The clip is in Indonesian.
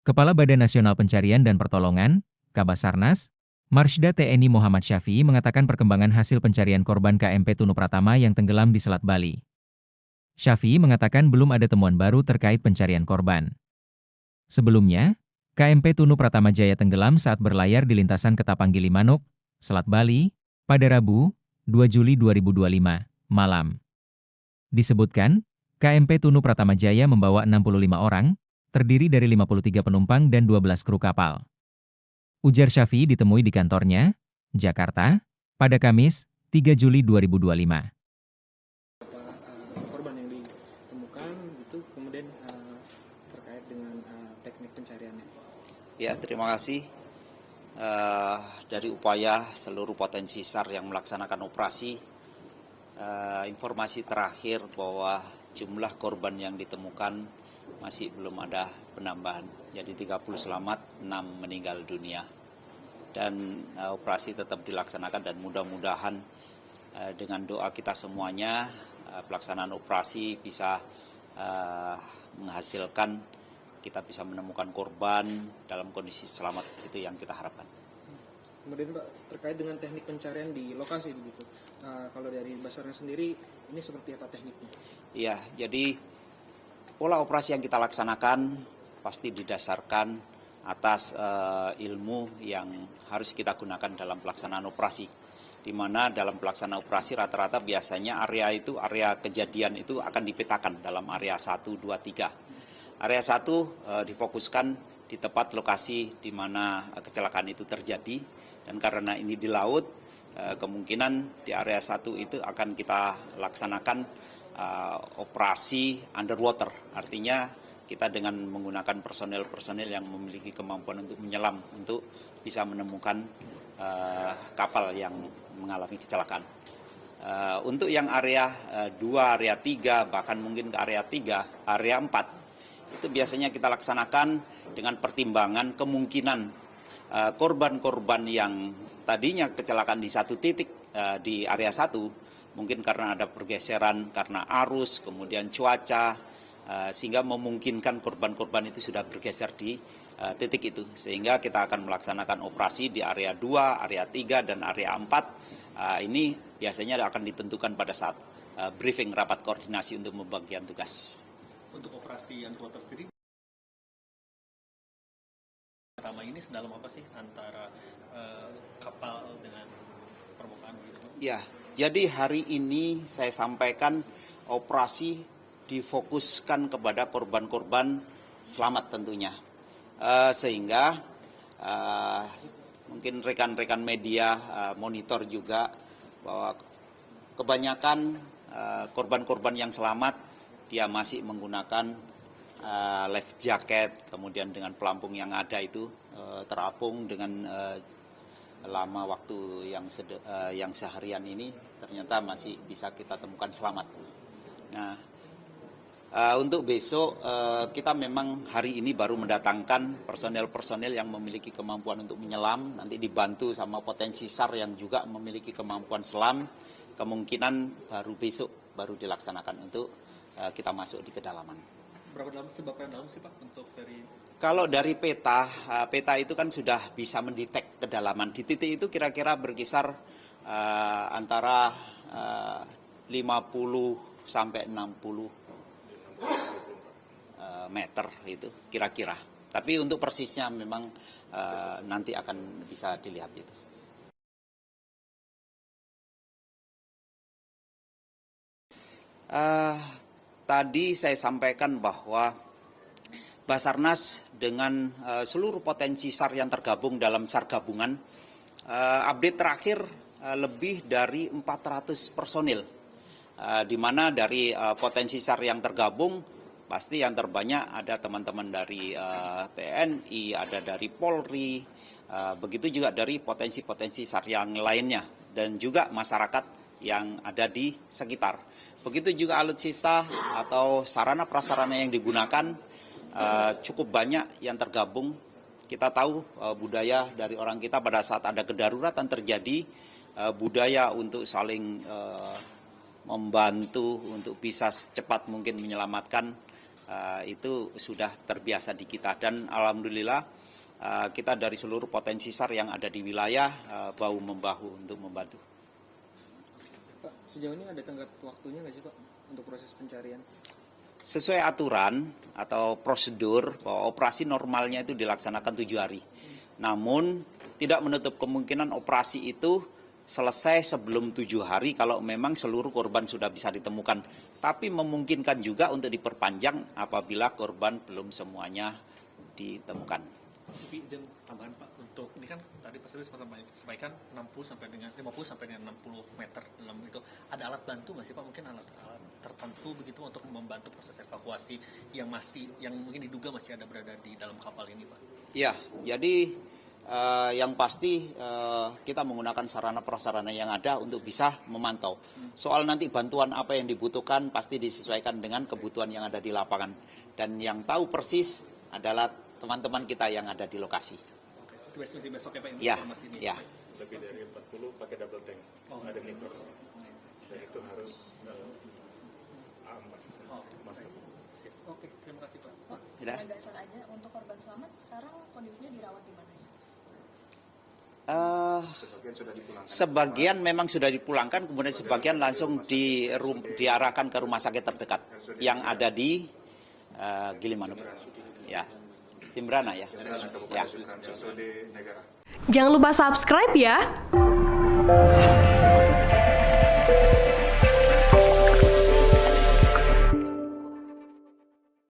Kepala Badan Nasional Pencarian dan Pertolongan, Kabasarnas, Marsda TNI Muhammad Syafi'i mengatakan perkembangan hasil pencarian korban KMP Tunu Pratama yang tenggelam di Selat Bali. Syafi'i mengatakan belum ada temuan baru terkait pencarian korban. Sebelumnya, KMP Tunu Pratama Jaya tenggelam saat berlayar di lintasan Ketapang Gilimanuk, Selat Bali, pada Rabu, 2 Juli 2025, malam. Disebutkan, KMP Tunu Pratama Jaya membawa 65 orang, terdiri dari 53 penumpang dan 12 kru kapal. Ujar Syafi'i ditemui di kantornya, Jakarta, pada Kamis, 3 Juli 2025. Korban yang ditemukan itu kemudian terkait dengan teknik pencariannya. Ya, terima kasih. Dari upaya seluruh potensi SAR yang melaksanakan operasi, informasi terakhir bahwa jumlah korban yang ditemukan masih belum ada penambahan. Jadi 30 selamat, 6 meninggal dunia. Dan operasi tetap dilaksanakan dan mudah-mudahan dengan doa kita semuanya pelaksanaan operasi bisa menghasilkan kita bisa menemukan korban dalam kondisi selamat, itu yang kita harapkan. Kemudian Pak, terkait dengan teknik pencarian di lokasi begitu, kalau dari Basarnas sendiri ini seperti apa tekniknya? Iya, jadi pola operasi yang kita laksanakan pasti didasarkan atas ilmu yang harus kita gunakan dalam pelaksanaan operasi. Di mana dalam pelaksanaan operasi rata-rata biasanya area kejadian itu akan dipetakan dalam area 1, 2, 3. Area 1 difokuskan di tempat lokasi di mana kecelakaan itu terjadi, dan karena ini di laut, kemungkinan di area 1 itu akan kita laksanakan operasi underwater. Artinya kita dengan menggunakan personel-personel yang memiliki kemampuan untuk menyelam, untuk bisa menemukan kapal yang mengalami kecelakaan. Untuk yang area 2, area 3, bahkan mungkin ke area 3, area 4, itu biasanya kita laksanakan dengan pertimbangan kemungkinan korban-korban yang tadinya kecelakaan di satu titik di area 1, mungkin karena ada pergeseran, karena arus, kemudian cuaca, sehingga memungkinkan korban-korban itu sudah bergeser di titik itu. Sehingga kita akan melaksanakan operasi di area 2, area 3, dan area 4. Ini biasanya akan ditentukan pada saat briefing rapat koordinasi untuk pembagian tugas. Untuk operasi underwater sendiri, pertama ini sedalam apa sih antara kapal dengan permukaan gitu? Ya, jadi hari ini saya sampaikan operasi difokuskan kepada korban-korban selamat tentunya. Sehingga mungkin rekan-rekan media monitor juga bahwa kebanyakan korban-korban yang selamat dia masih menggunakan life jacket, kemudian dengan pelampung yang ada itu terapung dengan lama waktu yang seharian ini ternyata masih bisa kita temukan selamat. Nah, untuk besok kita memang hari ini baru mendatangkan personel-personel yang memiliki kemampuan untuk menyelam, nanti dibantu sama potensi SAR yang juga memiliki kemampuan selam. Kemungkinan baru besok baru dilaksanakan untuk kita masuk di kedalaman. Berapa dalam, seberapa dalam sih Pak untuk dari? Kalau dari peta itu kan sudah bisa mendetek kedalaman. Di titik itu kira-kira berkisar antara 50 sampai 60 meter itu kira-kira. Tapi untuk persisnya memang nanti akan bisa dilihat itu. Tadi saya sampaikan bahwa Basarnas dengan seluruh potensi SAR yang tergabung dalam SAR gabungan, update terakhir lebih dari 400 personil, di mana dari potensi SAR yang tergabung, pasti yang terbanyak ada teman-teman dari TNI, ada dari Polri, begitu juga dari potensi-potensi SAR yang lainnya, dan juga masyarakat yang ada di sekitar. Begitu juga alutsista atau sarana prasarana yang digunakan cukup banyak yang tergabung. Kita tahu budaya dari orang kita pada saat ada kedaruratan terjadi, budaya untuk saling membantu untuk bisa secepat mungkin menyelamatkan itu sudah terbiasa di kita. Dan alhamdulillah kita dari seluruh potensi SAR yang ada di wilayah bahu-membahu untuk membantu. Pak, sejauh ini ada tenggat waktunya nggak sih Pak untuk proses pencarian? Sesuai aturan atau prosedur bahwa operasi normalnya itu dilaksanakan 7 hari. Namun tidak menutup kemungkinan operasi itu selesai sebelum 7 hari kalau memang seluruh korban sudah bisa ditemukan. Tapi memungkinkan juga untuk diperpanjang apabila korban belum semuanya ditemukan. Tapi izin tambahan Pak, untuk ini kan tadi Pak Suri sampaikan 50 sampai dengan 60 meter dalam itu. Ada alat bantu nggak sih Pak? Mungkin alat-alat tertentu begitu untuk membantu proses evakuasi yang mungkin diduga masih ada berada di dalam kapal ini Pak? Ya, jadi yang pasti kita menggunakan sarana prasarana yang ada untuk bisa memantau. Soal nanti bantuan apa yang dibutuhkan pasti disesuaikan dengan kebutuhan yang ada di lapangan. Dan yang tahu persis adalah teman-teman kita yang ada di lokasi. Oke, itu besok ya Pak Ya, informasi ini? ya. Lebih dari 40 pakai double tank, ada nitrox. Dan itu harus aman. Masker. Oke, terima kasih Pak. Pak, Sudah? yang dasar aja untuk korban selamat sekarang kondisinya dirawat di mana ya? Sebagian sudah dipulangkan. Sebagian memang sudah dipulangkan, kemudian sebagian langsung diarahkan ke rumah sakit terdekat yang ada di Gilimanuk. Ya, Simbrana ya. Ya. Jangan lupa subscribe ya.